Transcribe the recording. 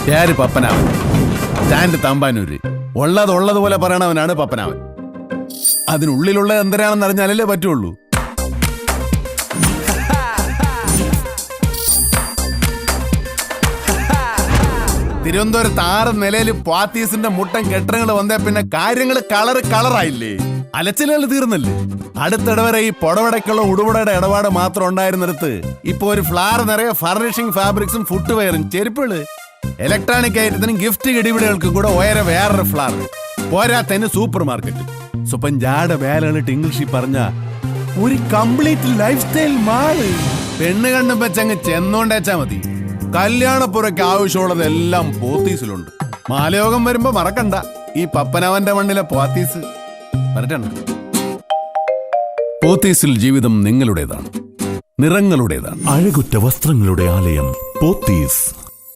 யாரு പപ്പനാവൻ? സ്റ്റാൻഡ് തമ്പാനൂര്. ഉള്ളതുപോലെ പറയണവനാണ് പപ്പനാവൻ. അതിനുള്ളിലുള്ള എന്തരാണെന്ന് അറിഞ്ഞാലല്ലേ പറ്റുള്ളൂ. തിരുവനന്തപുരത്ത് 6 നിലയിൽ പാത്തീസിന്റെ മുട്ടൻ കെട്ടിടങ്ങൾ വന്നേ പിന്നെ കാര്യങ്ങള് കളറായില്ലേ? അലച്ചിലുകൾ തീർന്നല്ലേ? അടുത്തിടവരെ ഈ പുടവടക്കുള്ള ഉടുപടയുടെ ഇടപാട് മാത്രം ഉണ്ടായിരുന്നിടത്ത് ഇപ്പൊ ഒരു ഫ്ലാർ നിറയെ ഫർണിഷിംഗ് ഫാബ്രിക്സും ഫുട്വെയറും ചെരുപ്പുകള് ഇലക്ട്രോണിക് ഐറ്റത്തിനും ഗിഫ്റ്റ് കിടിപിടികൾക്കും കൂടെ ഉയരെ വേറൊരു ഫ്ലാർ. പോരാത്തന്നെ സൂപ്പർ മാർക്കറ്റ്. സുപ്പഞ്ചാടെ വേലകളിട്ട് ഇംഗ്ലീഷിൽ പറഞ്ഞ ഒരു കംപ്ലീറ്റ് ലൈഫ് സ്റ്റൈൽ മാള്. പെണ്ണ് കണ്ണും വെച്ചങ്ങ് ചെന്നോണ്ടേച്ചാ മതി. കല്യാണപ്പുറയ്ക്ക് ആവശ്യമുള്ളതെല്ലാം പോത്തീസിലുണ്ട്. മാലയോഗം വരുമ്പോ മറക്കണ്ട ഈ പപ്പനവന്റെ മണ്ണിലെ പോത്തീസ്. വരട്ടെണ്ണ. പോത്തീസിൽ ജീവിതം നിങ്ങളുടേതാണ്, നിറങ്ങളുടേതാണ്. അഴകുറ്റ വസ്ത്രങ്ങളുടെ ആലയം പോത്തീസ്.